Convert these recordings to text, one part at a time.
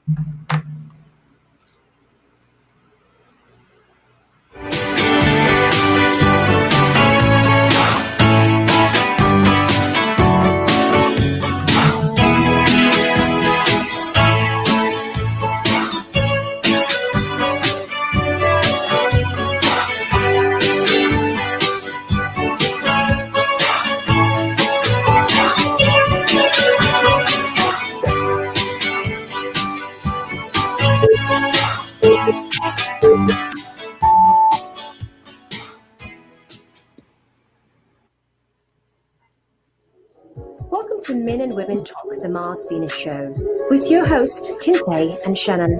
Welcome to Men and Women Talk, the Mars Venus Show, with your host, Kinte and Shannon.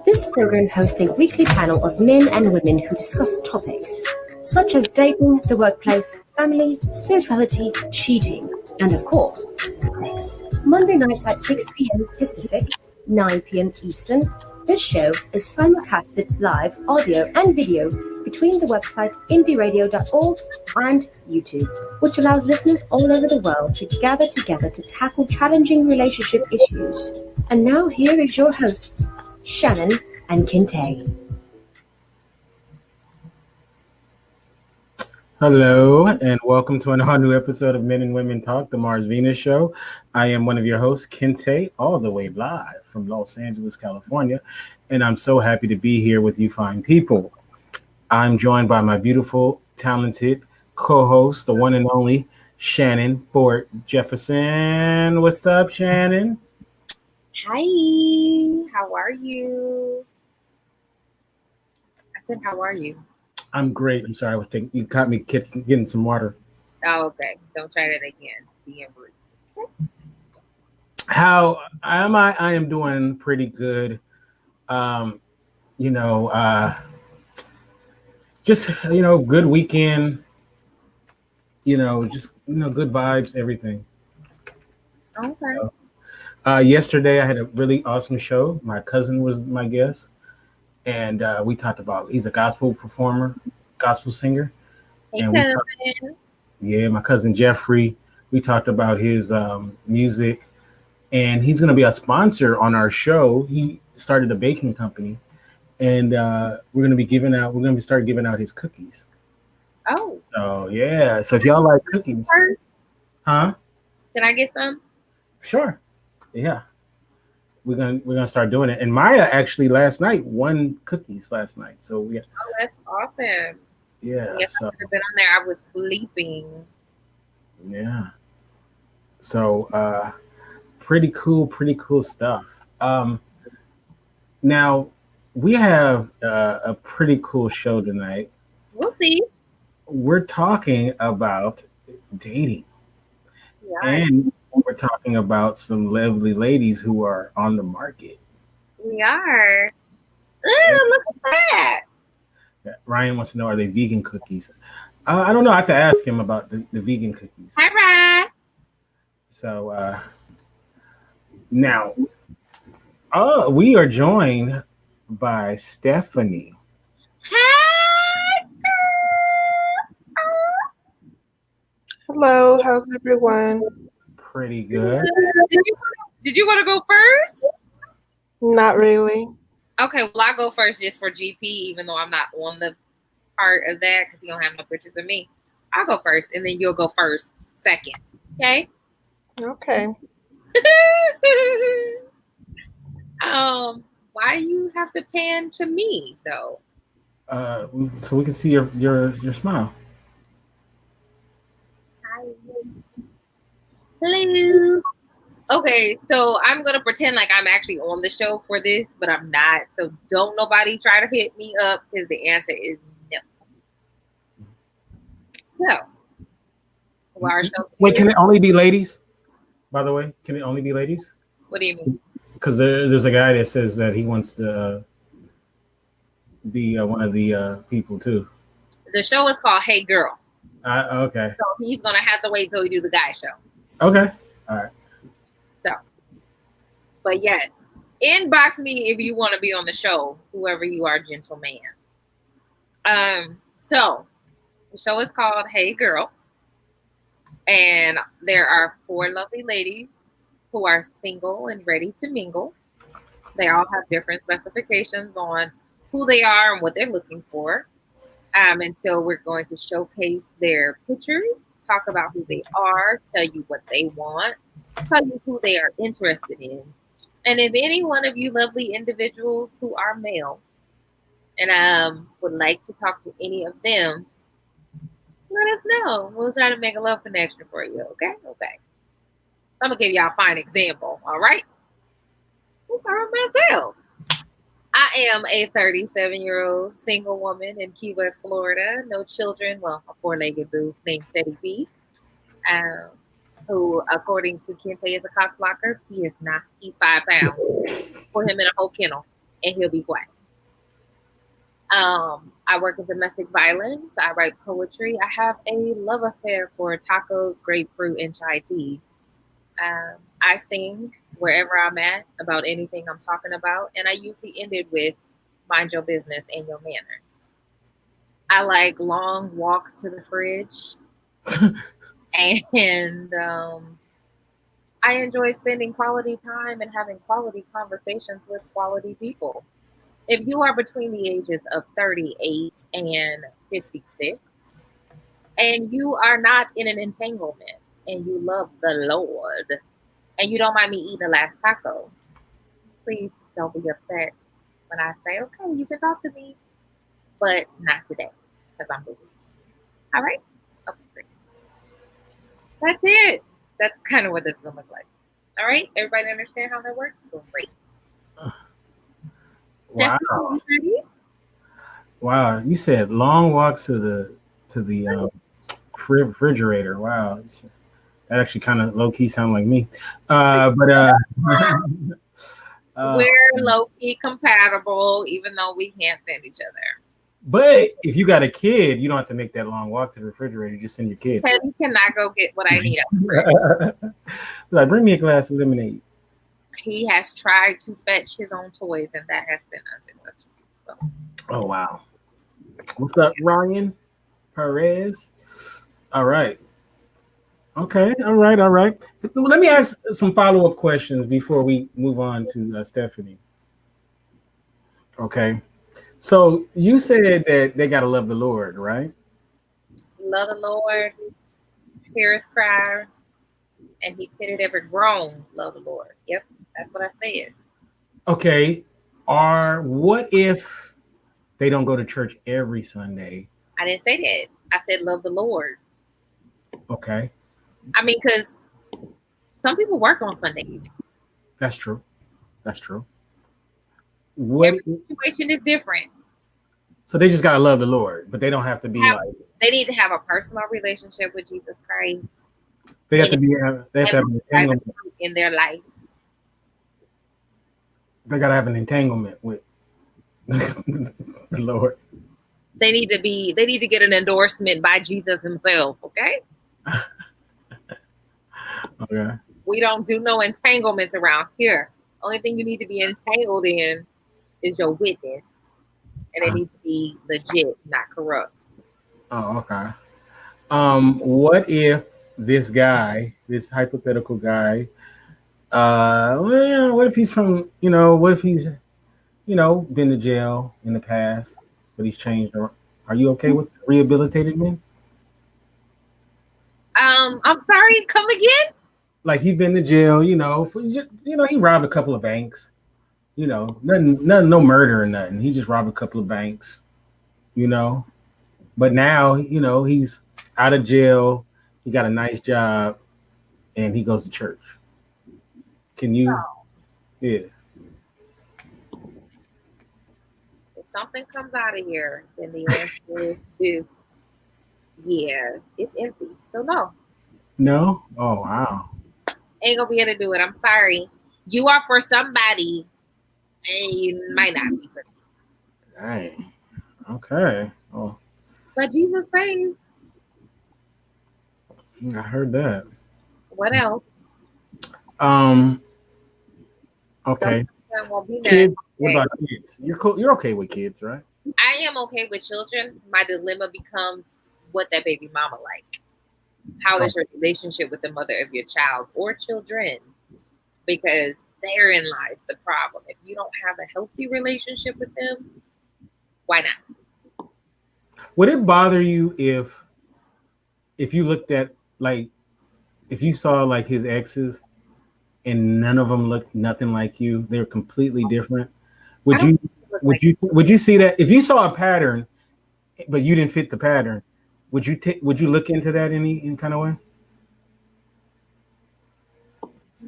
This program hosts a weekly panel of men and women who discuss topics such as dating, the workplace, family, spirituality, cheating, and of course, sex. Monday nights at 6 p.m. Pacific, 9 p.m. Eastern. This show is simulcasted live, audio and video between the website indieradio.org and YouTube, which allows listeners all over the world to gather together to tackle challenging relationship issues. And now here is your host, Shannon and Kinte. Hello, and welcome to another new episode of Men and Women Talk, the Mars Venus Show. I am one of your hosts, Kinte, all the way live from Los Angeles, California, and I'm so happy to be here with you fine people. I'm joined by my beautiful, talented co-host, the one and only Shannon Fort Jefferson. What's up, Shannon? Hi, how are you? I said, how are you? I'm great. I'm sorry, I was thinking you caught me getting some water. Oh, okay. Don't try that again. Being rude. How am I? I am doing pretty good. Just good weekend. Good vibes, everything. Okay. So, yesterday I had a really awesome show. My cousin was my guest, and we talked about he's a gospel performer, gospel singer. Hey, And cousin. my cousin Jeffrey. We talked about his music, and he's going to be a sponsor on our show. He started a baking company, and we're going to start giving out his cookies. Oh. So yeah. So if y'all like cookies, First, huh? can I get some? Sure. Yeah. We're gonna start doing it. And Maya actually last night won cookies last night. So yeah. Oh, that's awesome. Yeah. Yes, So I could have been on there. I was sleeping. yeah. So pretty cool stuff. Now we have a pretty cool show tonight. We'll see. We're talking about dating. Yeah. And we're talking about some lovely ladies who are on the market. We are. Ooh, look at that. Ryan wants to know, are they vegan cookies? I don't know. I have to ask him about the vegan cookies. Hi, Ryan. So now, we are joined by Stephanie. Hi, Hello, how's everyone? Pretty good. Did you want to go first? Not really. Okay, well, I'll go first just for GP, even though I'm not on the part of that because you don't have no pictures of me. I'll go first, and then you'll go first, second. Okay? Okay. Why you have to pan to me, though? So we can see your smile. Hi. Hello. Okay, so I'm gonna pretend like I'm actually on the show for this, but I'm not. So don't nobody try to hit me up because the answer is no. So, well, our show. Wait, can it only be ladies? By the way, can it only be ladies? What do you mean? Because there's a guy that says that he wants to be one of the people too. The show is called Hey Girl. Okay. So he's gonna have to wait till we do the guy show. Okay. All right. So, but yes, inbox me if you want to be on the show, whoever you are, gentleman. So the show is called Hey Girl, and there are 4 lovely ladies who are single and ready to mingle. They all have different specifications on who they are and what they're looking for. And so we're going to showcase their pictures, talk about who they are, tell you what they want, tell you who they are interested in. And if any one of you lovely individuals who are male and would like to talk to any of them, let us know. We'll try to make a love connection for you. Okay? Okay. I'm going to give y'all a fine example. All right? Let's start with myself. I am a 37-year-old single woman in Key West, Florida. No children. Well, a four-legged boo named Teddy B, who, according to Kente, is a cock blocker. He is not. He's 5 pounds. Put him in a whole kennel, and he'll be quiet. I work in domestic violence. I write poetry. I have a love affair for tacos, grapefruit, and chai tea. I sing wherever I'm at about anything I'm talking about, and I usually end it with mind your business and your manners. I like long walks to the fridge, and I enjoy spending quality time and having quality conversations with quality people. If you are between the ages of 38 and 56, and you are not in an entanglement, and you love the Lord, and you don't mind me eating the last taco, please don't be upset when I say, okay, you can talk to me, but not today, because I'm busy. All right? Okay, great. That's it. That's kind of what this is going to look like. All right? Everybody understand how that works? Great. Wow. Wow. You said long walks to the refrigerator. Wow. That actually kind of low-key sound like me. We're low-key compatible, even though we can't stand each other. But if you got a kid, you don't have to make that long walk to the refrigerator. You just send your kid. Teddy cannot go get what I need. Like, bring me a glass of lemonade. He has tried to fetch his own toys, and that has been unsuccessful. So. Oh, wow. What's up, Ryan Perez? All right. Okay. All right. Let me ask some follow-up questions before we move on to Stephanie. Okay. So you said that they got to love the Lord, right? Love the Lord, hear his cry, and he pitted every groan, love the Lord. Yep, that's what I said. Okay. What if they don't go to church every Sunday? I didn't say that. I said love the Lord. Okay. I mean, because some people work on Sundays. That's true. Every situation is different. So they just gotta love the Lord, but they don't have to be They need to have a personal relationship with Jesus Christ. They have to have an entanglement in their life. They gotta have an entanglement with the Lord. They need to get an endorsement by Jesus himself. Okay. Okay. We don't do no entanglements around here. Only thing you need to be entangled in is your witness. And it needs to be legit, not corrupt. Oh, okay. What if this hypothetical guy, what if he's from, what if he's, been to jail in the past, but he's changed? Are you okay with rehabilitated men? I'm sorry, come again? Like he's been to jail, he robbed a couple of banks. Nothing, no murder or nothing. He just robbed a couple of banks, But now, he's out of jail. He got a nice job, and he goes to church. Can you? Yeah. If something comes out of here, then the answer is yeah, it's empty. So no. No? Oh, wow. Ain't gonna be able to do it. I'm sorry. You are for somebody, and you might not be for me. Dang. Okay. Oh. But Jesus saves. I heard that. What else? Okay. Kids. Okay. What about kids? You're okay with kids, right? I am okay with children. My dilemma becomes what that baby mama like. How is your relationship with the mother of your child or children? Because therein lies the problem. If you don't have a healthy relationship with them, why not? Would it bother you if you looked at, like, if you saw like his exes and none of them looked nothing like you? They're completely different. Would I don't you look would like you see that if you saw a pattern but you didn't fit the pattern? Would you look into that any kind of way?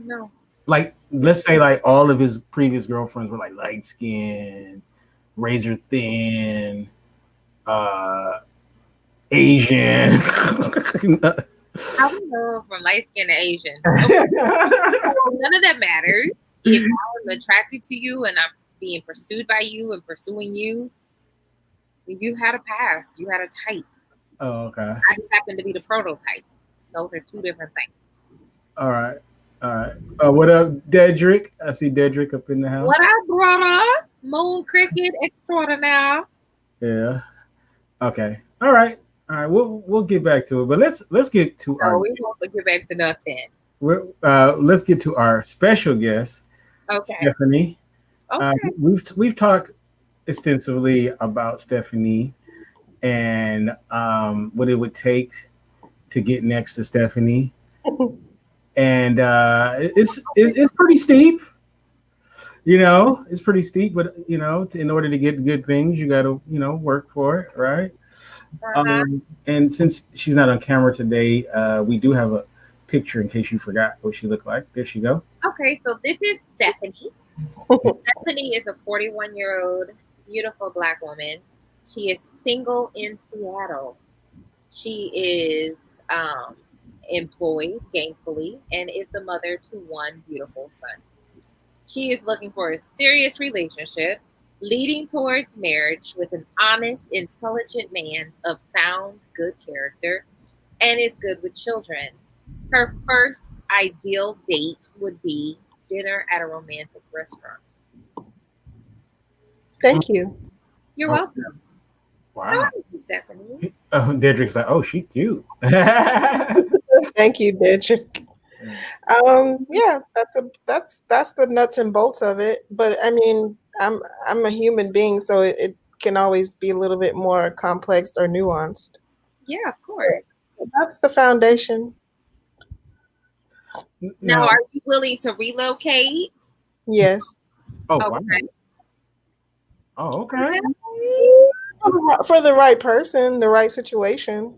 no. Like, let's say like all of his previous girlfriends were like light skin, razor thin, Asian. I don't know from light skin to Asian. Okay. None of that matters. If I'm attracted to you and I'm being pursued by you and pursuing you, you had a past. You had a type. Oh, okay. I just happen to be the prototype. Those are two different things. All right. What up, Dedrick? I see Dedrick up in the house. What I brought up, Moon Cricket Extraordinaire. Yeah. Okay. All right. We'll get back to it, but let's get to Oh, we won't get back to nothing. let's get to our special guest, Okay. Stephanie. Okay. We've talked extensively about Stephanie and what it would take to get next to Stephanie, and it's pretty steep. It's pretty steep, but in order to get good things, you got to work for it, right? And since she's not on camera today, we do have a picture in case you forgot what she looked like. There she go. Okay, so this is Stephanie. Stephanie is a 41-year-old beautiful Black woman. She is single in Seattle. She is employed gainfully and is the mother to one beautiful son. She is looking for a serious relationship leading towards marriage with an honest, intelligent man of sound, good character, and is good with children. Her first ideal date would be dinner at a romantic restaurant. Thank you. You're Oh, welcome. How Wow. are you, Stephanie? Dedrick's like, oh, she cute. Thank you, Dedrick. Yeah, that's the nuts and bolts of it. But I mean, I'm a human being, so it can always be a little bit more complex or nuanced. Yeah, of course. That's the foundation. Now, are you willing to relocate? Yes. Oh, wow. Okay. Oh, okay. For the right person, the right situation.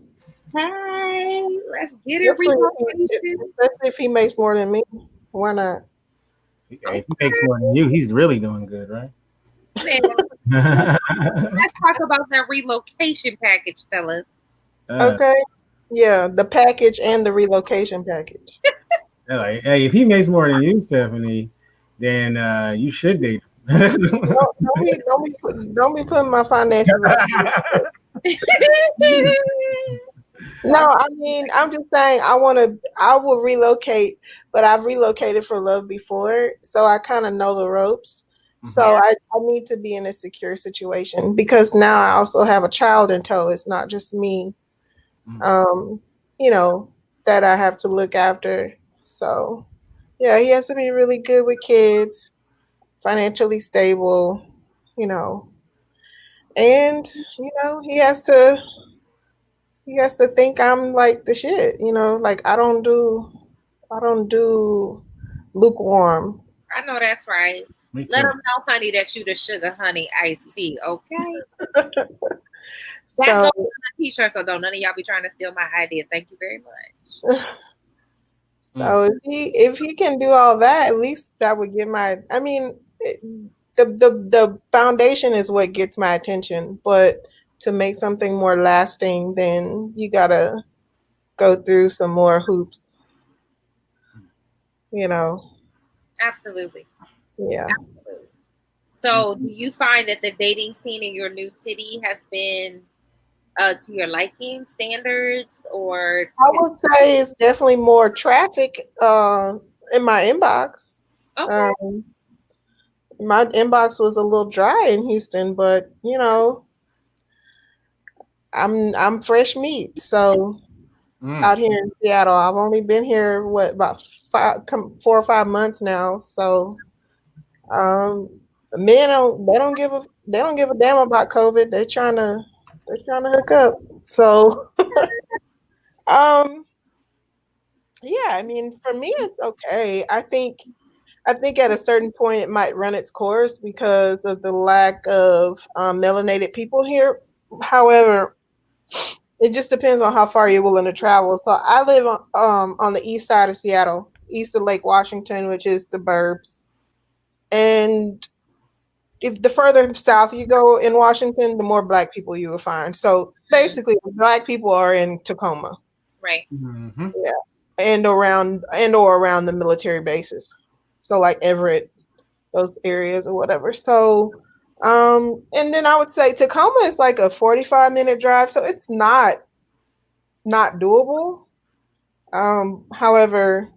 Hey, let's get it. Especially if he makes more than me. Why not? If he makes more than you, he's really doing good, right? Man, let's talk about that relocation package, fellas. Okay. Yeah, the package and the relocation package. They're like, hey, if he makes more than you, Stephanie, then you should date him. Don't be putting my finances on. No, I mean, I'm just saying I will relocate, but I've relocated for love before, so I kind of know the ropes. So I need to be in a secure situation because now I also have a child in tow. It's not just me, that I have to look after. So yeah, he has to be really good with kids, financially stable, and he has to think I'm like the shit, like I don't do lukewarm. I know that's right. Let them know, honey, that you the sugar honey iced tea, okay? That goes on the t-shirt, so don't none of y'all be trying to steal my idea. Thank you very much. So if he can do all that, at least that would get the foundation is what gets my attention, but to make something more lasting, then you gotta go through some more hoops. Absolutely. Yeah. Absolutely. So do you find that the dating scene in your new city has been to your liking standards, or I would say it's definitely more traffic in my inbox. okay. My inbox was a little dry in Houston, but I'm fresh meat. So out here in Seattle, I've only been here about 4 or 5 months now. So Um, Men don't give a damn about COVID. They're trying to hook up. So um yeah, I mean, for me it's okay. I think at a certain point it might run its course because of the lack of melanated people here. However, it just depends on how far you're willing to travel. So I live on the east side of Seattle, east of Lake Washington, which is the burbs. And if the further south you go in Washington, the more black people you will find. So basically, black people are in Tacoma, Right. Mm-hmm. yeah, and or around the military bases. So like Everett, those areas or whatever. So, and then I would say Tacoma is like a 45-minute drive, so it's not doable. However,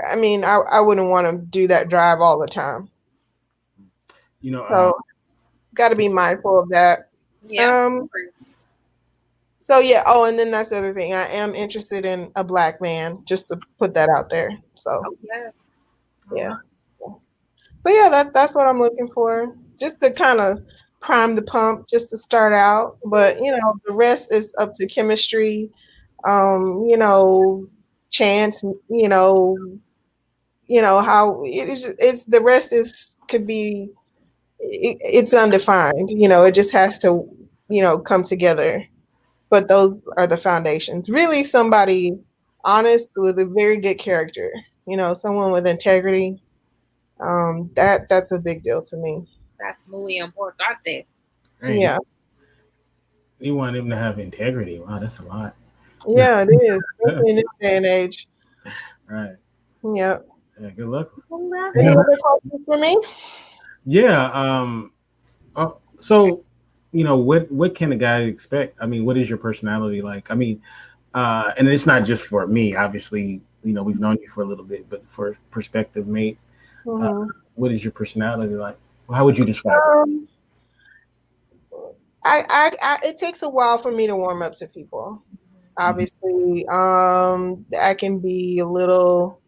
I mean, I wouldn't want to do that drive all the time. You know, So, got to be mindful of that. Yeah. Um, so yeah. Oh, and then that's the other thing. I am interested in a black man, just to put that out there. So Oh, yes. yeah. So yeah, that's what I'm looking for. Just to kind of prime the pump, just to start out. But the rest is up to chemistry. You know, chance. How it's the rest is could be. It's undefined. It just has to come together. But those are the foundations. Really, somebody honest with a very good character. Someone with integrity. That's a big deal to me. That's muy importante. hey, Yeah, you want him to have integrity. Wow, that's a lot. yeah, it is, especially in this day and age. Right. Yeah. Yeah, good luck. Any other questions for me? Yeah. So, what can a guy expect? I mean, what is your personality like? I mean, and it's not just for me. Obviously, we've known you for a little bit, but for perspective, mate, Mhm. what is your personality like? How would you describe it? Um, it takes a while for me to warm up to people. Obviously, I can be a little,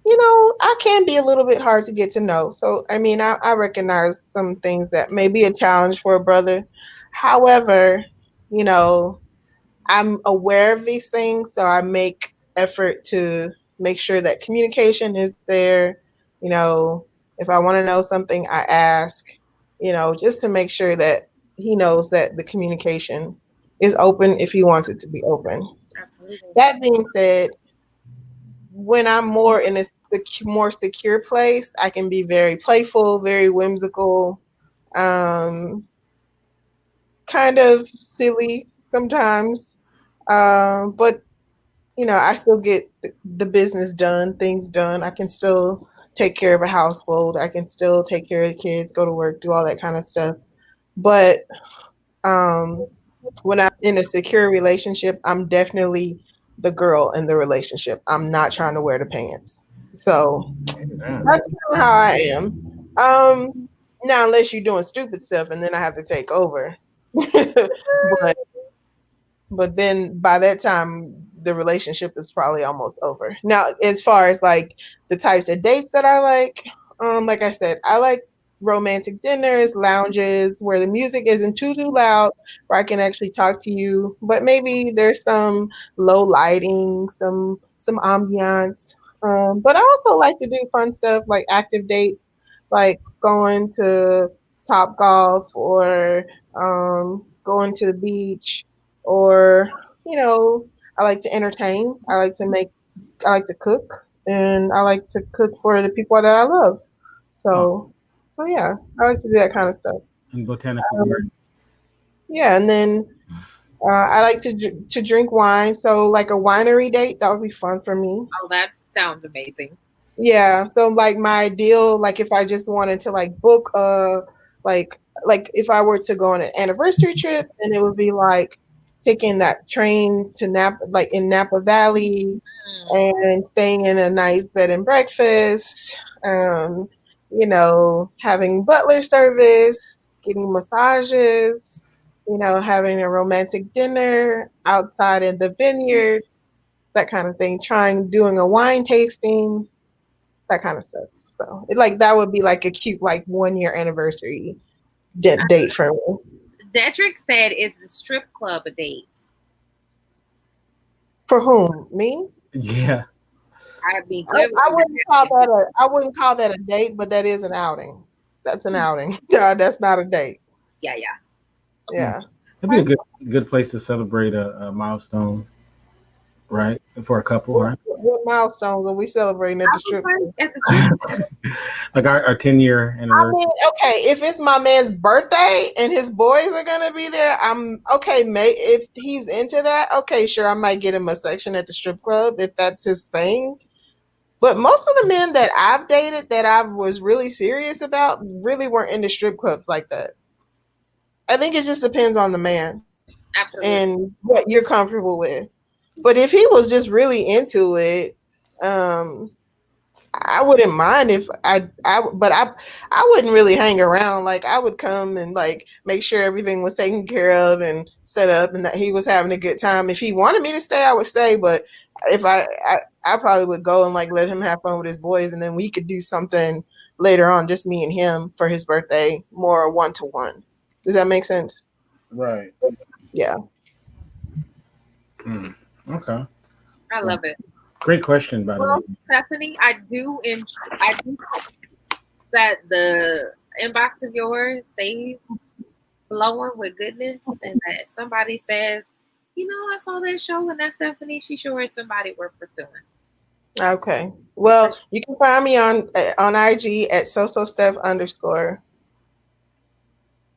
I can be a little bit hard to get to know. So, I mean, I recognize some things that may be a challenge for a brother. However, you know, I'm aware of these things, so I make effort to make sure that communication is there. You know, if I want to know something, I ask, just to make sure that he knows that the communication is open if he wants it to be open. Absolutely. That being said, when I'm more in a more secure place, I can be very playful, very whimsical, um, kind of silly sometimes. But I still get the business done, things done. I can still take care of a household. I can still take care of the kids, go to work, do all that kind of stuff. But um, when I'm in a secure relationship, I'm definitely the girl in the relationship. I'm not trying to wear the pants. So Yeah. that's kind of how I am. Now, unless you're doing stupid stuff, and then I have to take over. but but then by that time the relationship is probably almost over. Now, as far as like the types of dates that I like I said, I like romantic dinners, lounges where the music isn't too loud, where I can actually talk to you, but maybe there's some low lighting, some ambiance. But I also like to do fun stuff like active dates, like going to Top Golf or going to the beach, or I like to entertain. I like to cook, and I like to cook for the people that I love. Oh, So yeah, I like to do that kind of stuff. and botanical Um, gardens. yeah, and then I like to drink wine. So like a winery date, that would be fun for me. Oh, that sounds amazing. Yeah, so like my ideal, like if I just wanted to like book like if I were to go on an anniversary trip, and it would be like taking that train to Napa, like in Napa Valley, Mm, and staying in a nice bed and breakfast, having butler service, getting massages, having a romantic dinner outside in the vineyard, that kind of thing, doing a wine tasting, that kind of stuff. So like that would be like a cute like 1 year anniversary date for me. Dedrick said, "Is the strip club a date?" For whom? Me? Yeah. I'd be good. I wouldn't call that a date, but that is an outing. That's an outing. Yeah, that's not a date. Yeah. Yeah. That'd be a good place to celebrate a milestone, right? For a couple, right? What milestones are we celebrating at the strip club? At the strip club. Like our 10-year I anniversary. mean, okay, if it's my man's birthday and his boys are gonna be there, I'm okay. If he's into that, okay, sure, I might get him a section at the strip club if that's his thing. But most of the men that I've dated that I was really serious about really weren't into strip clubs like that. I think it just depends on the man. Absolutely. And what you're comfortable with. But if he was just really into it, I wouldn't mind if I wouldn't really hang around. Like I would come and like make sure everything was taken care of and set up and that he was having a good time. If he wanted me to stay, I would stay. But if I probably would go and like let him have fun with his boys and then we could do something later on, just me and him for his birthday, more 1-to-1. Does that make sense? Right. Yeah. Okay. I love it. Great question, by the way. Stephanie, I do that the inbox of yours stays flowing with goodness, and that somebody says, I saw that show and that Stephanie, she sure is somebody worth pursuing. Okay. Well, you can find me on IG at @SoSoSteph_.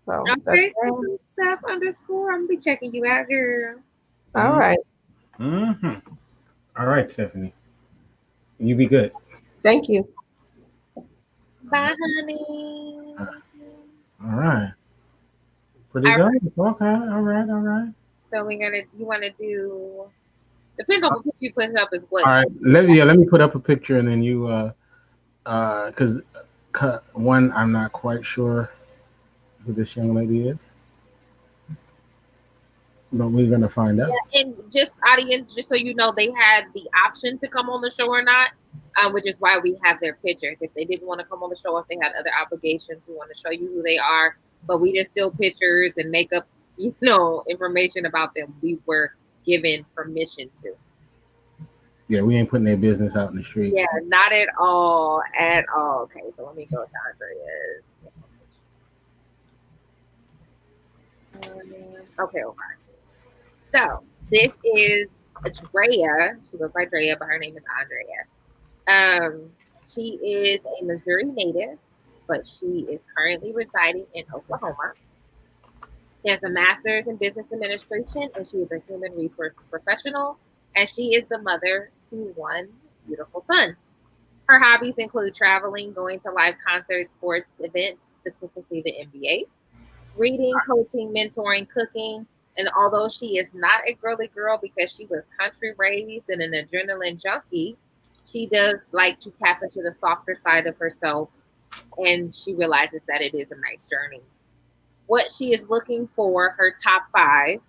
So okay, Steph_. I'm gonna be checking you out, girl. All right. Mm-hmm. All right, Stephanie. You be good. Thank you. Bye, honey. All right. Pretty good. Okay. All right. So you want to do? Depends on what picture you put up. Is what? All right. Let me put up a picture and then you because one, I'm not quite sure who this young lady is, but we're gonna find out. Yeah, and just audience, just so you know, they had the option to come on the show or not, which is why we have their pictures. If they didn't want to come on the show, if they had other obligations, we want to show you who they are. But we just still pictures and make up, information about them. We were given permission to. Yeah, we ain't putting their business out in the street. Yeah, not at all. At all. Okay, so let me go to Andrea's. Okay. So this is Drea. She goes by Drea, but her name is Andrea. She is a Missouri native, but she is currently residing in Oklahoma. She has a master's in business administration, and she is a human resources professional, and she is the mother to one beautiful son. Her hobbies include traveling, going to live concerts, sports events, specifically the NBA, reading, coaching, mentoring, cooking. And although she is not a girly girl because she was country raised and an adrenaline junkie, she does like to tap into the softer side of herself, and she realizes that it is a nice journey. What she is looking for, her top 5: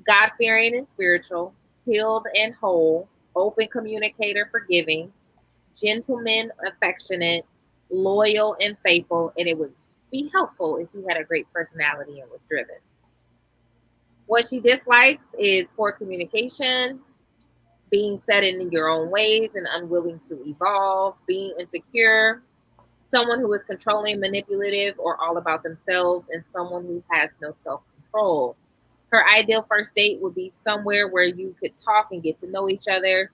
God-fearing and spiritual, healed and whole, open communicator, forgiving, gentleman, affectionate, loyal, and faithful. And it would be helpful if you had a great personality and was driven. What she dislikes is poor communication, being set in your own ways and unwilling to evolve, being insecure, someone who is controlling, manipulative, or all about themselves, and someone who has no self-control. Her ideal first date would be somewhere where you could talk and get to know each other.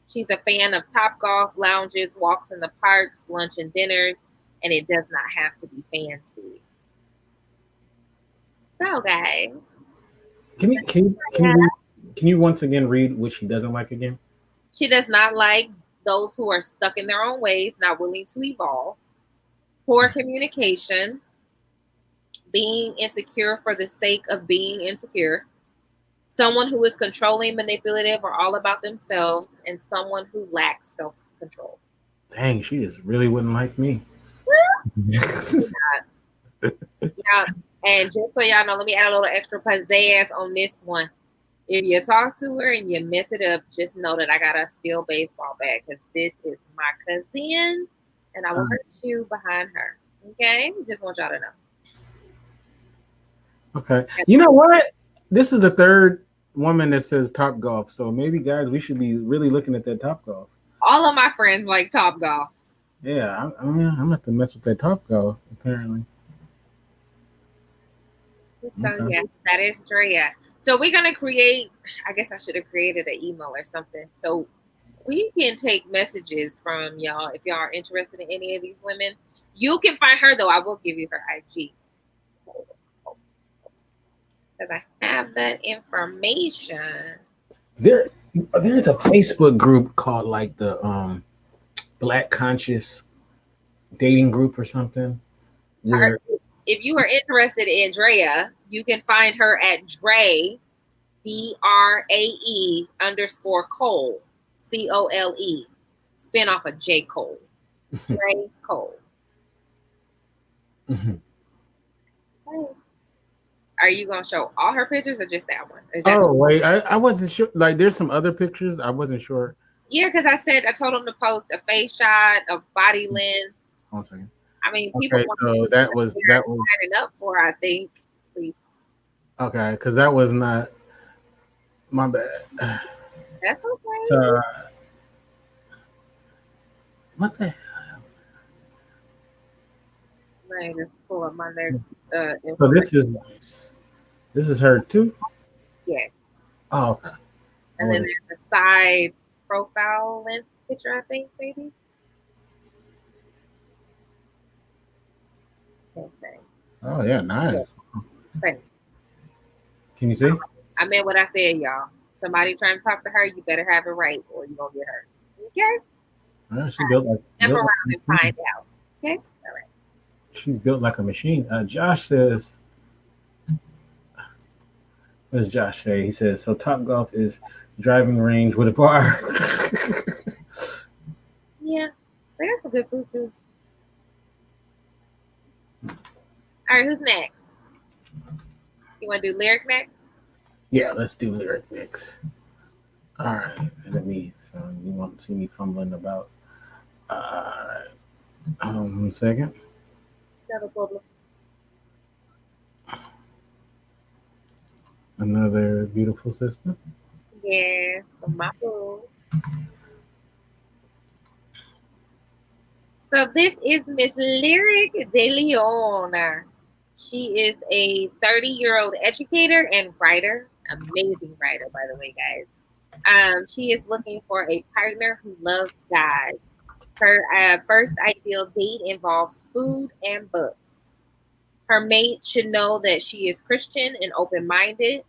She's a fan of Topgolf, lounges, walks in the parks, lunch and dinners, and it does not have to be fancy. So, guys. Can you once again read what she doesn't like again? She does not like those who are stuck in their own ways, not willing to evolve. Poor communication, being insecure for the sake of being insecure, someone who is controlling, manipulative, or all about themselves, and someone who lacks self-control. Dang, she just really wouldn't like me. Yeah, and just so y'all know, let me add a little extra pizzazz on this one. If you talk to her and you mess it up, just know that I got a steel baseball bat because this is my cousin, and I will hurt you behind her. Okay? Just want y'all to know. Okay. You know what? This is the third woman that says Top Golf. So maybe, guys, we should be really looking at that Top Golf. All of my friends like Top Golf. Yeah, I'm gonna have to mess with that Top Golf, apparently. So, yes, that is Drea. So, we're going to create, I guess I should have created an email or something. So, we can take messages from y'all if y'all are interested in any of these women. You can find her, though. I will give you her IG. Because I have that information. There's a Facebook group called like the Black Conscious Dating Group or something. Where if you are interested in Drea, you can find her at Dre, DRAE _ Cole, COLE, spin off of J. Cole. Dre Cole. Mm-hmm. Okay. Are you gonna show all her pictures or just that one? Wait, I wasn't sure. Like, there's some other pictures. I wasn't sure. Yeah, because I told him to post a face shot of body length. 1 second. I mean, people okay, so that was signing up for. I think. Please. Okay, because that was not my bad. That's okay. So, what the hell? Let me just pull up my next. So this is her too. Yes. Oh, okay. And then there's a side profile length picture, I think, maybe. Okay. Oh yeah, nice. Okay. Can you see? I meant what I said, y'all. Somebody trying to talk to her, you better have it right, or you're gonna get hurt. Okay. Well, she built like. Step around and find out. Okay. All right. She's built like a machine. Josh says. What does Josh say? He says, so Top Golf is driving range with a bar. Yeah, they got some good food too. All right, who's next? You want to do Lyric next? Yeah, let's do Lyric next. All right, so you want to see me fumbling about. All right, 1 second. No problem. Another beautiful sister. Yeah, my boo. So this is Miss Lyric De Leon. She is a 30-year-old educator and writer. Amazing writer, by the way, guys. She is looking for a partner who loves God. Her first ideal date involves food and books. Her mate should know that she is Christian and open-minded.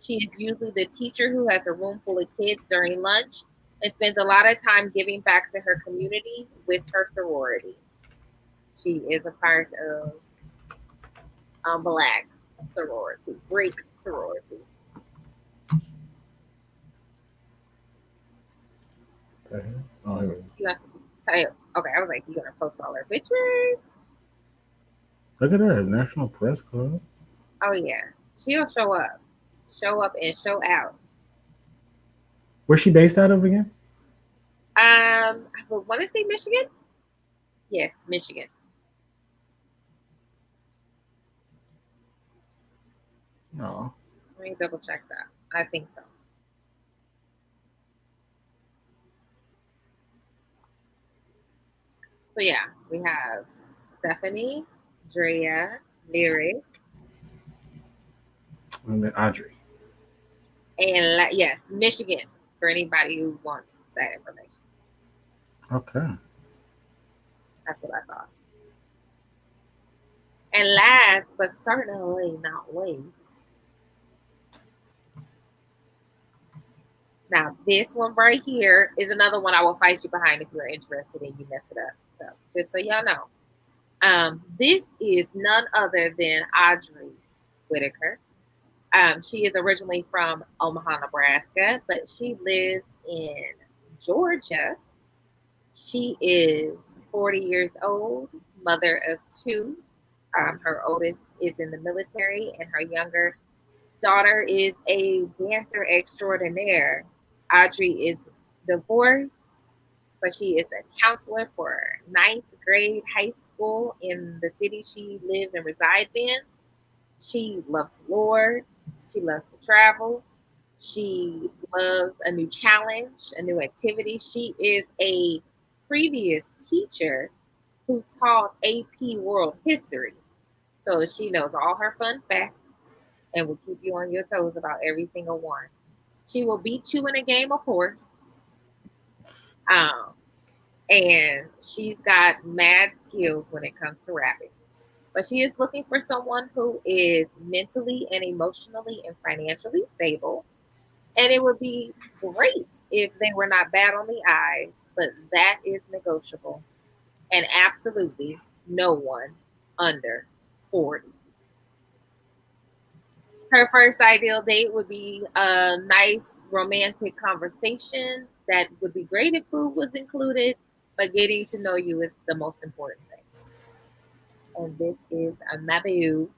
She is usually the teacher who has a room full of kids during lunch and spends a lot of time giving back to her community with her sorority. She is a part of Black sorority, Greek sorority. Oh, here we go. Okay, I was like, you gonna post all her pictures? Look at her, National Press Club. Oh yeah, she'll show up and show out. Where's she based out of again? I would want to say Michigan. Yes, Michigan. No. Let me double check that. I think so. So yeah, we have Stephanie, Drea, Lyric, And then Audrey. and yes, Michigan for anybody who wants that information. Okay. That's what I thought. And last but certainly not least, now this one right here is another one I will fight you behind if you're interested and you mess it up. So just so y'all know, this is none other than Audrey Whitaker. She is originally from Omaha, Nebraska, but she lives in Georgia. She is 40 years old, mother of 2. Her oldest is in the military, and her younger daughter is a dancer extraordinaire. Audrey is divorced, but she is a counselor for 9th grade high school in the city she lives and resides in. She loves the Lord. She loves to travel. She loves a new challenge, a new activity. She is a previous teacher who taught AP World History. So she knows all her fun facts and will keep you on your toes about every single one. She will beat you in a game of horse. And she's got mad skills when it comes to rapping. But she is looking for someone who is mentally and emotionally and financially stable. And it would be great if they were not bad on the eyes, but that is negotiable. And absolutely no one under 40. Her first ideal date would be a nice romantic conversation that would be great if food was included, but getting to know you is the most important thing. And this is a Mabu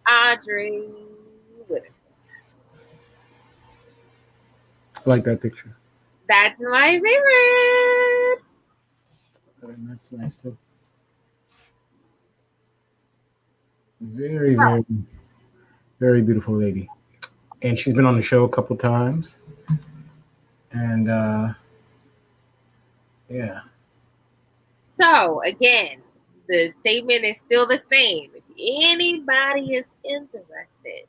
Audrey Whittaker. I like that picture. That's my favorite. That's nice too. Very, very, very beautiful lady. And she's been on the show a couple times. And yeah. So again, the statement is still the same. If anybody is interested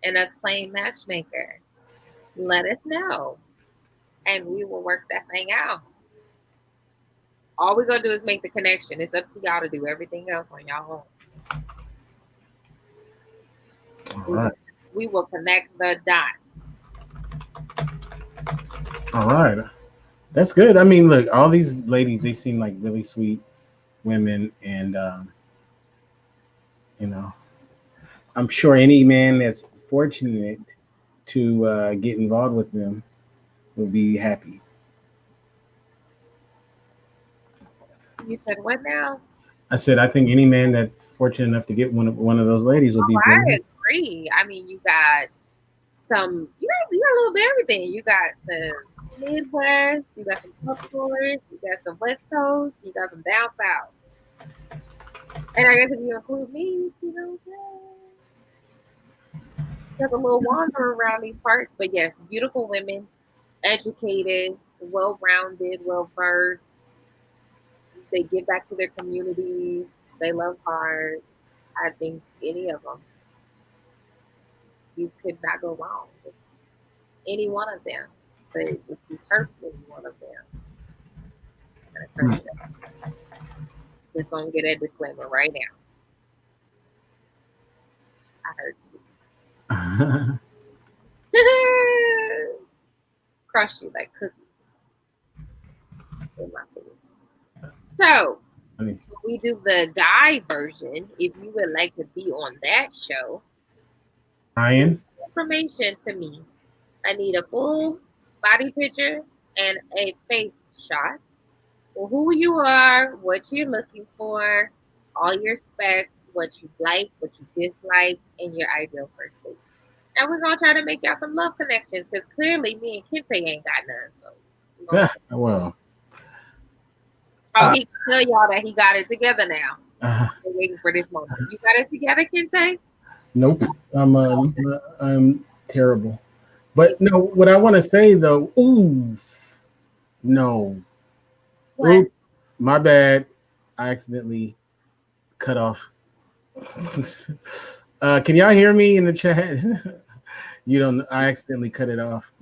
in us playing matchmaker, let us know. And we will work that thing out. All we're gonna do is make the connection. It's up to y'all to do everything else on y'all own. All right. We will connect the dots. All right. That's good. I mean, look, all these ladies, they seem like really sweet women. And, you know, I'm sure any man that's fortunate to get involved with them will be happy. You said what now? I said, I think any man that's fortunate enough to get one of those ladies will be. I agree. I mean, you got a little bit of everything. You got some Midwest, you got some Up North, you got some West Coast, you got some down South. And I guess if you include me, you know, there's a little wander around these parts. But yes, beautiful women, educated, well-rounded, well-versed. They give back to their communities. They love hard. I think any of them, you could not go wrong with any one of them. But if you hurt any one of them, I'm gonna hurt you. Just gonna get a disclaimer right now. I hurt you. Crush you like cookies in my face. So, we do the guy version. If you would like to be on that show, Ryan, information to me. I need a full body picture and a face shot. Well, who you are, what you're looking for, all your specs, what you like, what you dislike, and your ideal first date. And we're gonna try to make y'all some love connections because clearly me and Kinte ain't got none. So well. He can tell y'all that he got it together now. We're waiting for this moment. You got it together, Kinte? Nope. I'm terrible. But no, what I want to say though, no. Oops, my bad. I accidentally cut off. Can y'all hear me in the chat? You don't. I accidentally cut it off.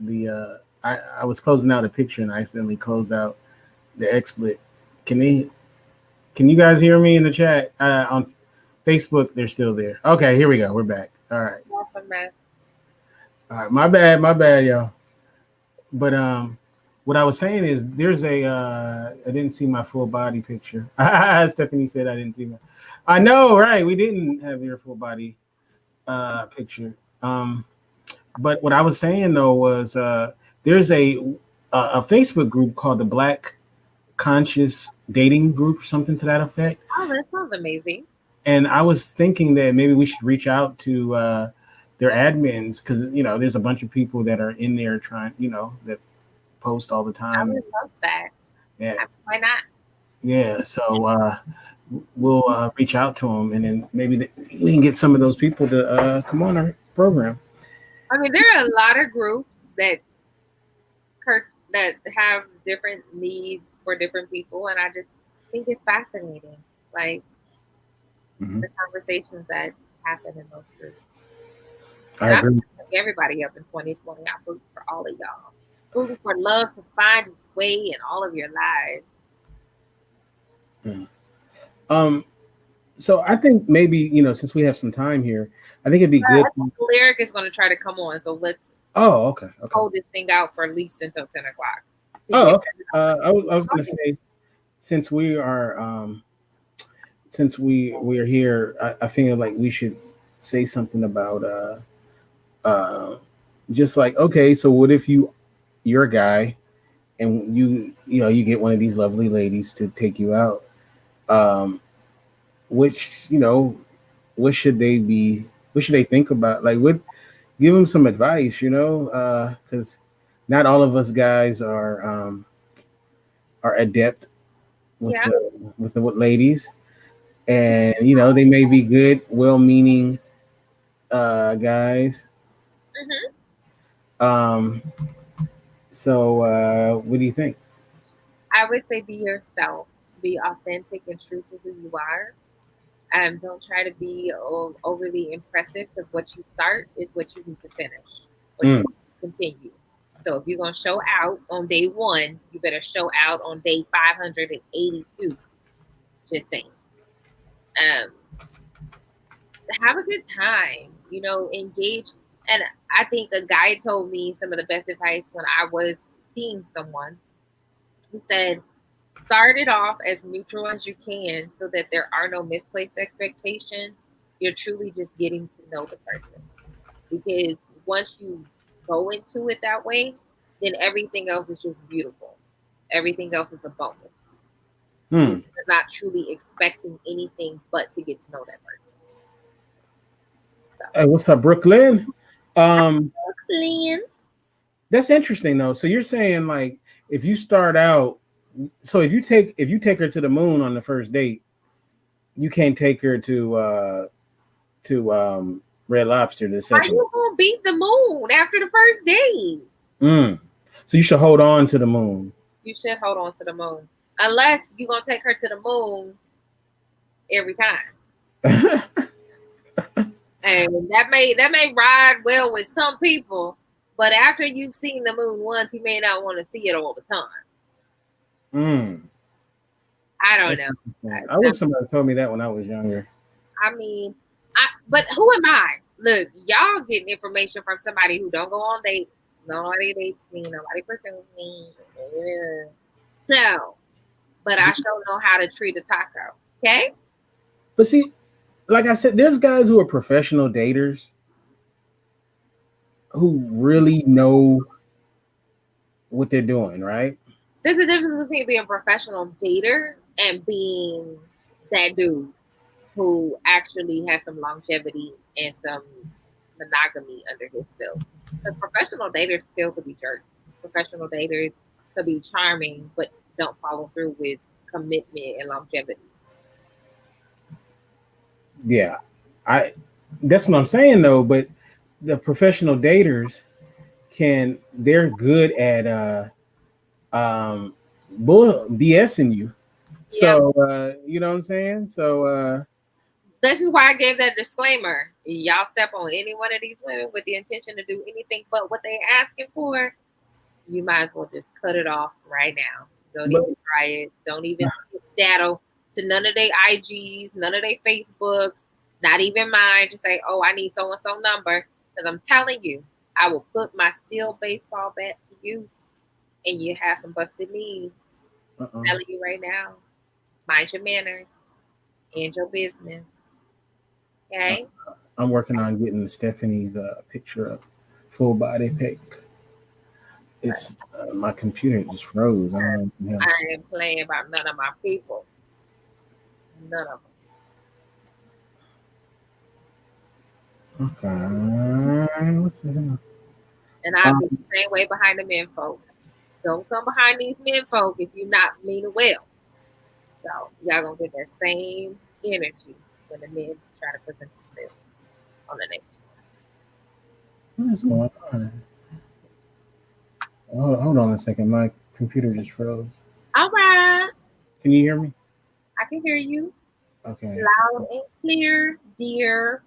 I was closing out a picture and I accidentally closed out the XSplit. Can you guys hear me in the chat? On Facebook, they're still there. Okay, here we go. We're back. All right. Awesome, man. All right, my bad, y'all. But what I was saying is there's I didn't see my full body picture. Stephanie said I didn't see my. I know, right? We didn't have your full body picture. But what I was saying though was there's a Facebook group called the Black Conscious Dating Group, something to that effect. Oh, that sounds amazing. And I was thinking that maybe we should reach out to their admins because there's a bunch of people that are in there trying, that post all the time. I would love that. Yeah. Why not? Yeah, so we'll reach out to them, and then maybe we can get some of those people to come on our program. I mean, there are a lot of groups that that have different needs for different people, and I just think it's fascinating, like Mhm. the conversations that happen in those groups. I And I agree. hook everybody up in 2020. I root for all of y'all. Rooting for love to find its way in all of your lives. Um, so I think maybe since we have some time here, I think it'd be good. I think Lyric is going to try to come on, so let's Oh, okay. hold this thing out for at least until 10 o'clock. Oh, okay. I was going to say, since we are we are here, I feel like we should say something about just like, okay, so what if you're a guy and you get one of these lovely ladies to take you out, which what should they think about, like, what, give them some advice, because not all of us guys are adept with Yeah. the ladies, and they may be good, well-meaning guys. Mm-hmm. So what do you think? I would say be yourself, be authentic and true to who you are. Don't try to be overly impressive, because what you start is what you need to finish, or you continue. So if you're going to show out on day 1, you better show out on day 582. Just saying. Have a good time, engage. And I think a guy told me some of the best advice when I was seeing someone. He said, start it off as neutral as you can so that there are no misplaced expectations. You're truly just getting to know the person. Because once you go into it that way, then everything else is just beautiful. Everything else is a bonus. You're not truly expecting anything but to get to know that person. So. Hey, what's up, Brooklyn? Brooklyn. That's interesting though. So you're saying, like, if you start out, so if you take her to the moon on the first date, you can't take her to Red Lobster the second. Why you gonna beat the moon after the first date? So you should hold on to the moon. You should hold on to the moon, unless you're gonna take her to the moon every time. And that may ride well with some people, but after you've seen the moon once, you may not want to see it all the time. I don't know. I wish somebody told me that when I was younger. I mean, but who am I? Look, y'all getting information from somebody who don't go on dates. Nobody dates me. Nobody pursues me. So, but I sure know how to treat a taco. Okay? But see, like I said, there's guys who are professional daters who really know what they're doing, right? There's a difference between being a professional dater and being that dude who actually has some longevity and some monogamy under his belt. Because professional daters still could be jerks. Professional daters could be charming, but don't follow through with commitment and longevity. Yeah, that's what I'm saying though. But the professional daters they're good at BSing you. So you know what I'm saying? So this is why I gave that disclaimer. Y'all step on any one of these women with the intention to do anything but what they asking for, you might as well just cut it off right now. Don't even try it. Don't even data to none of their IGs, none of their Facebooks, not even mine. Just say, oh, I need so-and-so number. Because I'm telling you, I will put my steel baseball bat to use and you have some busted knees. I'm telling you right now, mind your manners and your business. Okay? I'm working on getting Stephanie's picture up, full body pic. It's my computer just froze. I ain't playing about none of my people. None of them. Okay. What's the hell? And I'll be the same way behind the men folk. Don't come behind these men folk if you're not meaning well. So y'all gonna get that same energy when the men try to present themselves on the next one. What is going on? Oh, hold on a second. My computer just froze. All right, Can you hear me? I can hear you Okay. loud and clear, dear.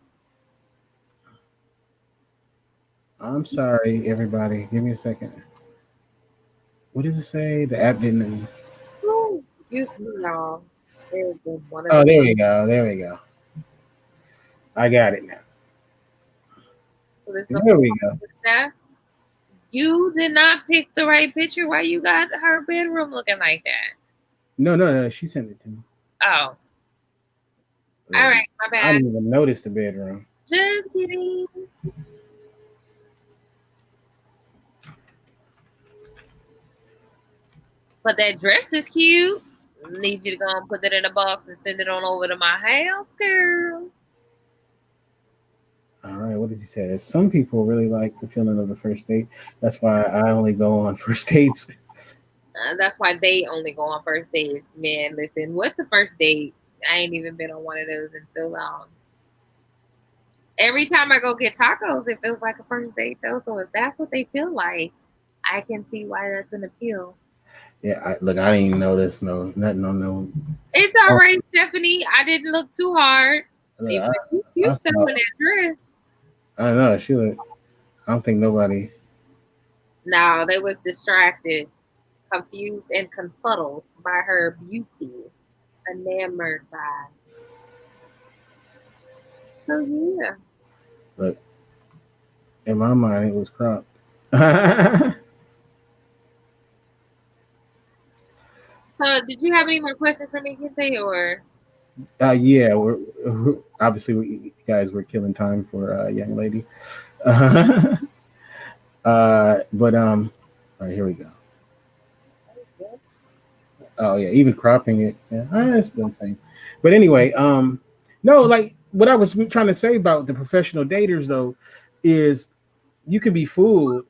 I'm sorry, everybody. Give me a second. What does it say? The app didn't. Ooh, excuse me, y'all. There's been one of Oh, the there we go. There we go. I got it now. so this There we go. staff. You did not pick the right picture. Why you got her bedroom looking like that? No. She sent it to me. Oh, Yeah. all right, my I bad. didn't even notice the bedroom. Just kidding. But that dress is cute. Need you to go and put that in a box and send it on over to my house, girl. All right. What does he say? Some people really like the feeling of a first date. That's why I only go on first dates. That's why they only go on first dates. Man, listen, what's the first date? I ain't even been on one of those in so long. Every time I go get tacos, it feels like a first date, though. So if that's what they feel like, I can see why that's an appeal. Yeah. I didn't even notice. Nothing on no. It's all right, Stephanie. I didn't look too hard. You cute though in that dress. I know. I don't think nobody. No, they was distracted, confused, and confuddled by her beauty, enamored by. So yeah. Look. In my mind, it was cropped. Did you have any more questions for me, Kinte, or? Yeah, we're obviously you guys were killing time for a young lady. But all right, here we go. Oh yeah, even cropping it, yeah, it's the same. But anyway, no, like what I was trying to say about the professional daters though is you could be fooled.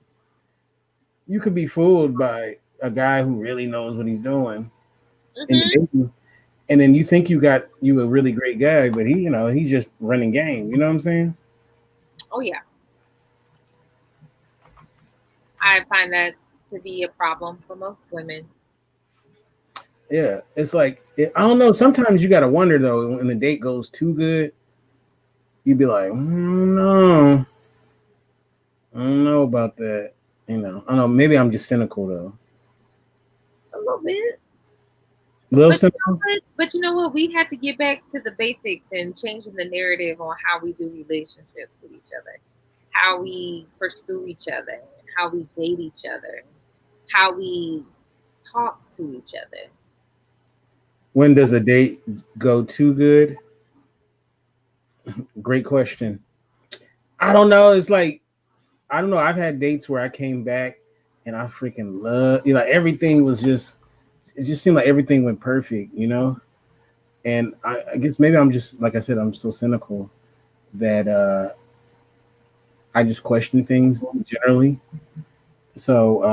You could be fooled by a guy who really knows what he's doing in the dating, and then you think you got a really great guy, but he's just running game. You know what I'm saying? Oh yeah. I find that to be a problem for most women. Yeah, it's like I don't know. Sometimes you gotta wonder though when the date goes too good. You'd be like, no, I don't know about that. I don't know. Maybe I'm just cynical though. A little bit. A little cynical. But you know what? We have to get back to the basics and changing the narrative on how we do relationships with each other, how we pursue each other, how we date each other, how we talk to each other. When does a date go too good? Great question. I don't know. It's like, I don't know. I've had dates where I came back and I freaking love, everything was just, it just seemed like everything went perfect, And I guess maybe I'm just, like I said, I'm so cynical that I just question things generally. So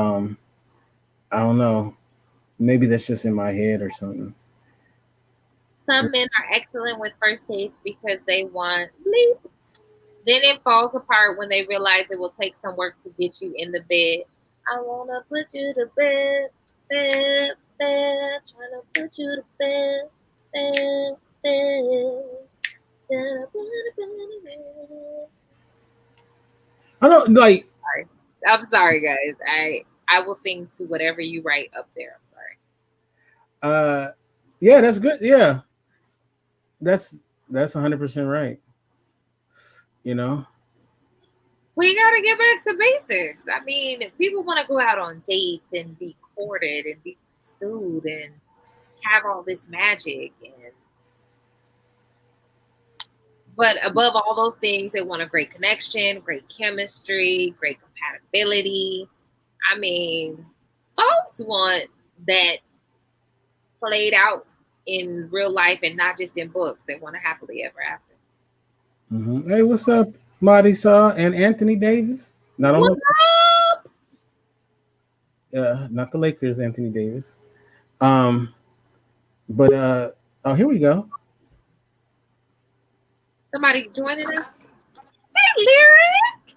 I don't know. Maybe that's just in my head or something. Some men are excellent with first dates because they want bleep. Then it falls apart when they realize it will take some work to get you in the bed. I wanna put you to bed, bed, bed, trying to put you to bed, bed, bed. I don't like. I'm sorry, guys. I will sing to whatever you write up there. I'm sorry. Yeah, that's good. Yeah, that's 100% right. We gotta get back to basics. I mean, people want to go out on dates and be courted and be pursued and have all this magic, but above all those things, they want a great connection, great chemistry, great compatibility. I mean, folks want that played out in real life and not just in books. They want a happily ever after. Mm-hmm. Hey, what's up, Marisol and Anthony Davis? Not on not the Lakers, Anthony Davis. But oh, here we go. Somebody joining us. Hey, Lyric.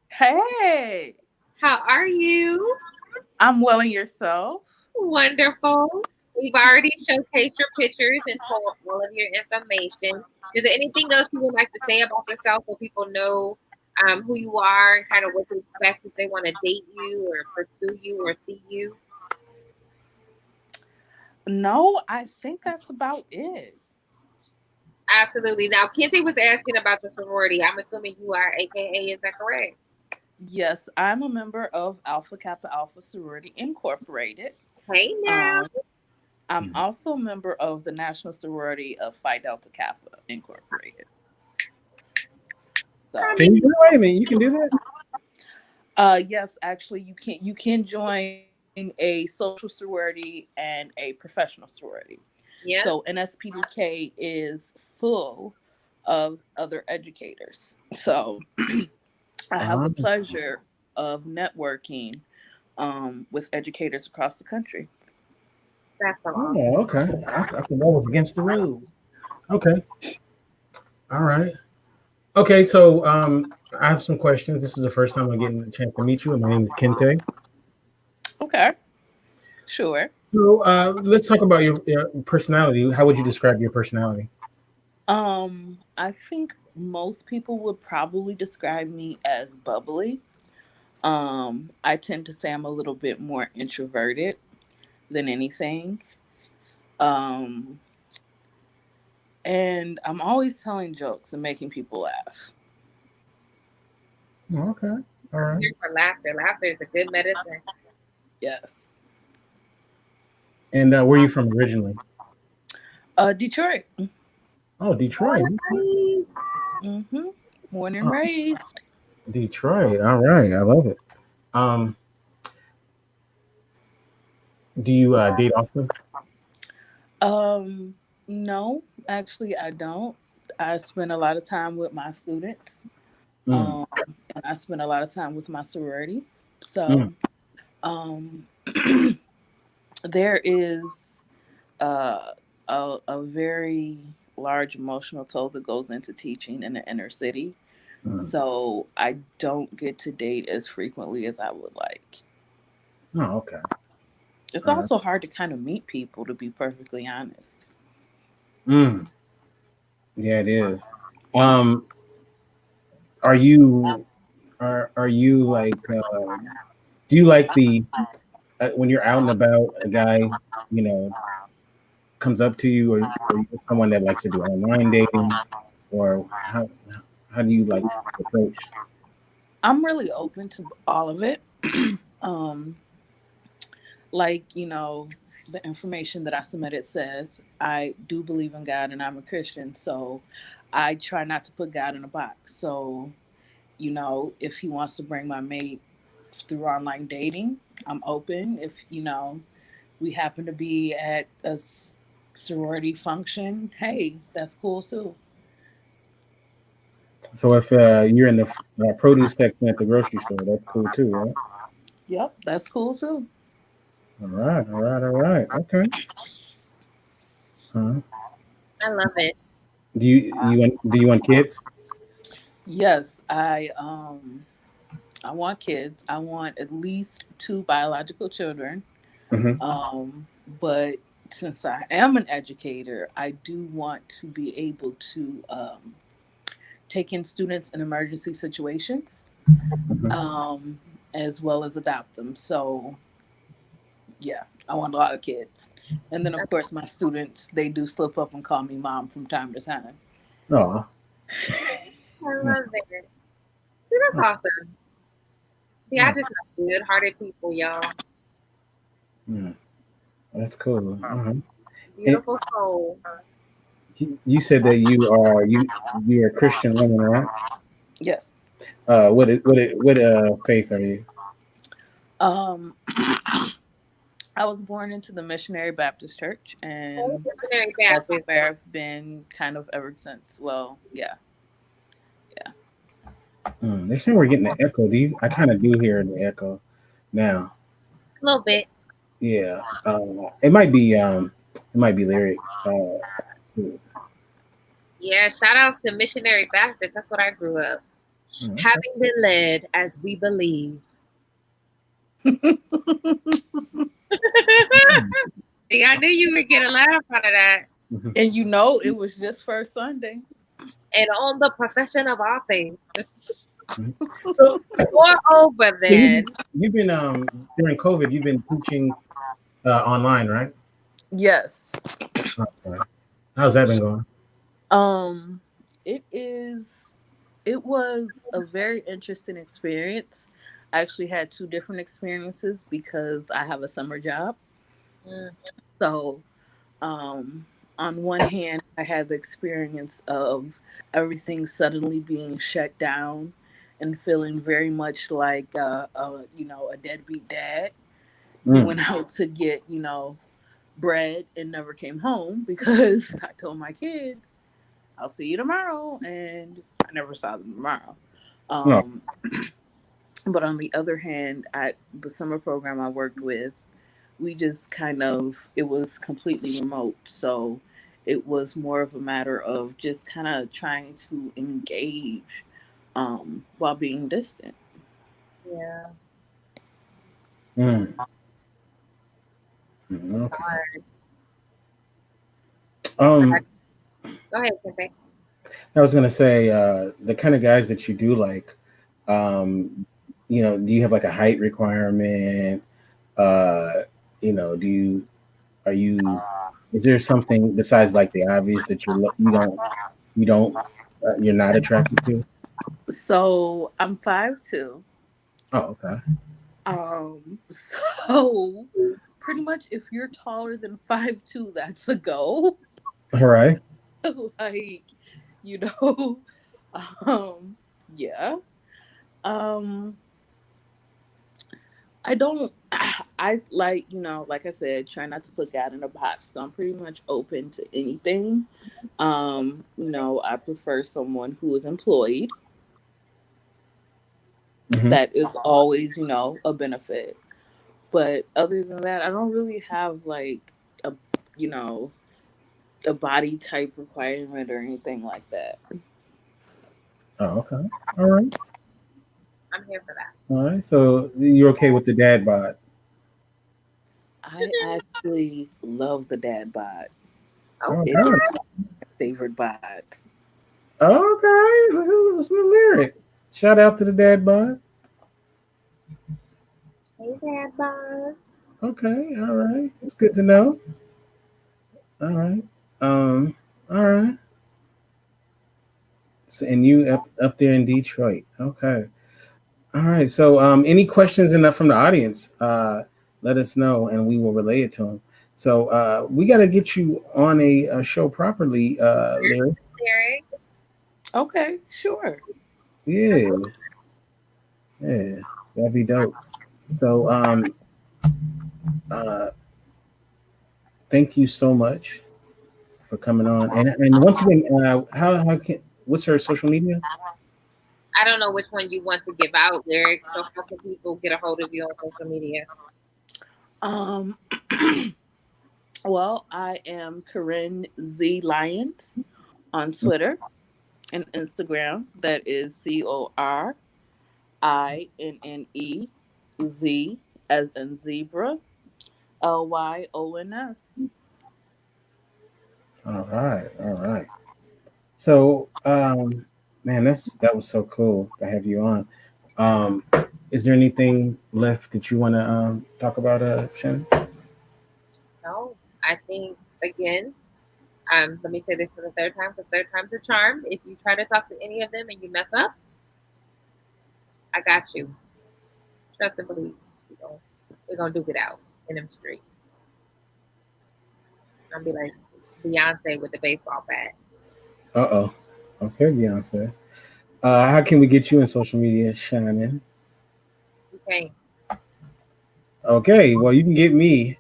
Hey, How are you? I'm well, and yourself? Wonderful. We've already showcased your pictures and told all of your information. Is there anything else you would like to say about yourself so people know who you are and kind of what to expect if they want to date you or pursue you or see you? No, I think that's about it. Absolutely. Now, Kente was asking about your sorority. I'm assuming you are AKA, is that correct? Yes, I'm a member of Alpha Kappa Alpha Sorority Incorporated. Hey, now. I'm also a member of the National Sorority of Phi Delta Kappa Incorporated. So, Can you do it? I mean, you can do that? yes, actually, you can join a social sorority and a professional sorority. Yeah. So NSPDK is full of other educators. So I have the pleasure of networking with educators across the country. That's awesome. Oh, okay. I thought that was against the rules. Okay. All right. Okay, so I have some questions. This is the first time I'm getting a chance to meet you. My name is Kente. Okay. Sure. So let's talk about your personality. How would you describe your personality? I think most people would probably describe me as bubbly. I tend to say I'm a little bit more introverted than anything. And I'm always telling jokes and making people laugh. Okay. All right. Here for laughter. Laughter is a good medicine. Yes. And where are you from originally? Detroit. Oh, Detroit. Mm-hmm. Born and raised. Detroit. All right. I love it. Do you date often? No, actually I don't. I spend a lot of time with my students. And I spend a lot of time with my sororities. So there is a very large emotional toll that goes into teaching in the inner city. So I don't get to date as frequently as I would like. Oh, okay. It's also hard to kind of meet people, to be perfectly honest. Yeah, it is. Are you like do you like the when you're out and about, a guy, comes up to you, or you're someone that likes to do online dating, or how do you like to approach? I'm really open to all of it. Like, the information that I submitted says I do believe in God and I'm a Christian, so I try not to put God in a box. So, if he wants to bring my mate through online dating, I'm open. If, we happen to be at a sorority function, hey, that's cool too. So if you're in the produce section at the grocery store, that's cool too, right? Yep, that's cool too. All right. Okay. I love it. Do you want kids? Yes, I want kids. I want at least 2 biological children. But since I am an educator, I do want to be able to take in students in emergency situations, as well as adopt them. So, yeah, I want a lot of kids. And then, of course, my students, they do slip up and call me mom from time to time. Oh, I love it. That's awesome. See, I just have good-hearted people, y'all. That's cool. Beautiful soul. You said that you're a Christian woman, right? Yes. What faith are you? I was born into the Missionary Baptist Church, and Missionary Baptist. that's where I've been kind of ever since. Well, yeah. They say we're getting an echo. I kind of do hear the echo now. A little bit. Yeah. It might be might be Lyric. Yeah, shout outs to Missionary Baptist. That's what I grew up. Okay. Having been led as we believe. See, I knew you would get a laugh out of that. And you know it was just first Sunday. And on the profession of our faith. So, Moreover, then you've been during COVID, you've been teaching online, right? Yes. Okay. How's that been going? It was a very interesting experience. I actually had two different experiences because I have a summer job. So on one hand, I had the experience of everything suddenly being shut down and feeling very much like a deadbeat dad who went out to get bread and never came home because I told my kids I'll see you tomorrow, and I never saw them tomorrow. But on the other hand, at the summer program I worked with, we just it was completely remote. So it was more of a matter of just kind of trying to engage while being distant. Yeah. Okay. Go ahead, Kente. I was gonna say the kind of guys that you do like, do you have like a height requirement? Is there something besides like the obvious that you're not attracted to? So I'm 5'2". Oh, okay. So pretty much if you're taller than 5'2", that's a go. All right. Like, yeah. I like I said, try not to put God in a box. So I'm pretty much open to anything. I prefer someone who is employed. Mm-hmm. That is always, a benefit. But other than that, I don't really have like a body type requirement or anything like that. Oh, okay. All right. I'm here for that. All right. So you're okay with the dad bod? I actually love the dad bod. Oh, it's my favorite bod. Okay. Listen to Lyric. Shout out to the dad bod. Hey, dad bod. Okay. All right. It's good to know. All right. All right. So, and you up there in Detroit. Okay. All right. So any questions from the audience, let us know and we will relay it to them. So we got to get you on a show properly, Lyric. Okay, sure. Yeah. That'd be dope. So thank you so much for coming on. And once again, what's her social media? I don't know which one you want to give out, Lyric. So how can people get a hold of you on social media? Well, I am Corinne Z Lyons on Twitter and Instagram. That is CORINNE Z as in zebra LYONS. All right. So, man, that was so cool to have you on. Is there anything left that you want to talk about, Shannon? No, I think again. Let me say this for the third time, because third time's a charm. If you try to talk to any of them and you mess up, I got you. Trust and believe. We're gonna duke it out in them streets. I'll be like Beyonce with the baseball bat. Okay, Beyonce. How can we get you in social media, Shannon? Okay, well, you can get me.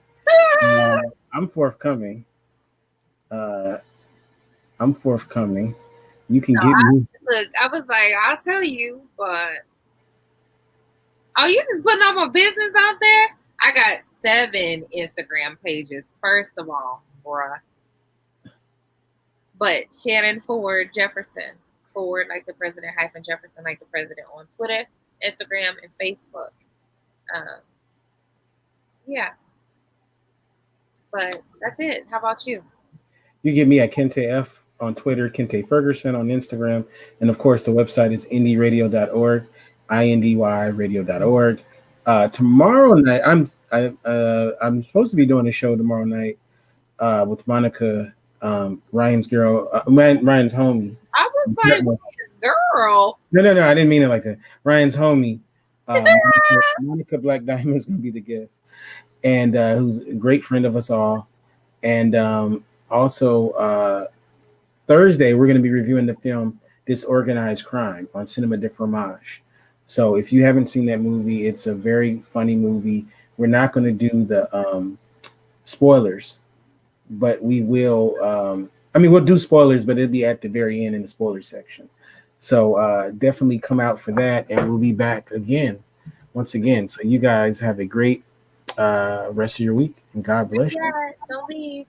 I'm forthcoming. You can get me. Look, I was like, I'll tell you, but you just putting all my business out there? I got 7 Instagram pages, first of all. bruh. But Shannon Ford Jefferson, Ford like the president, hyphen Jefferson like the president on Twitter, Instagram, and Facebook. Yeah. But that's it. How about you? You get me at Kente F on Twitter, Kente Ferguson on Instagram, and of course the website is indyradio.org, indyradio.org. Tomorrow night, I'm supposed to be doing a show tomorrow night with Monica, Ryan's girl, Ryan's homie. I was like, girl. No, I didn't mean it like that. Ryan's homie, Monica Black Diamond's gonna be the guest, and who's a great friend of us all. And also Thursday we're gonna be reviewing the film Disorganized Crime on Cinema de Fromage. So if you haven't seen that movie, it's a very funny movie. We're not going to do the spoilers, but we will. We'll do spoilers, but it'll be at the very end in the spoiler section. So definitely come out for that, and we'll be back once again. So you guys have a great rest of your week, and God bless you. Don't leave.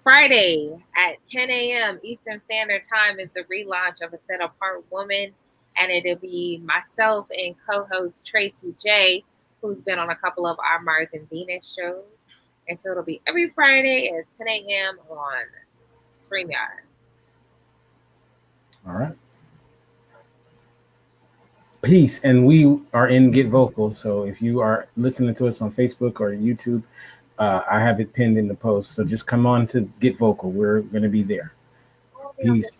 Friday at 10 a.m. Eastern Standard Time is the relaunch of A Set Apart Woman. And it'll be myself and co-host Tracy J, who's been on a couple of our Mars and Venus shows. And so it'll be every Friday at 10 a.m. on StreamYard. All right. Peace. And we are in Get Vocal. So if you are listening to us on Facebook or YouTube, I have it pinned in the post. So just come on to Get Vocal. We're going to be there. Peace.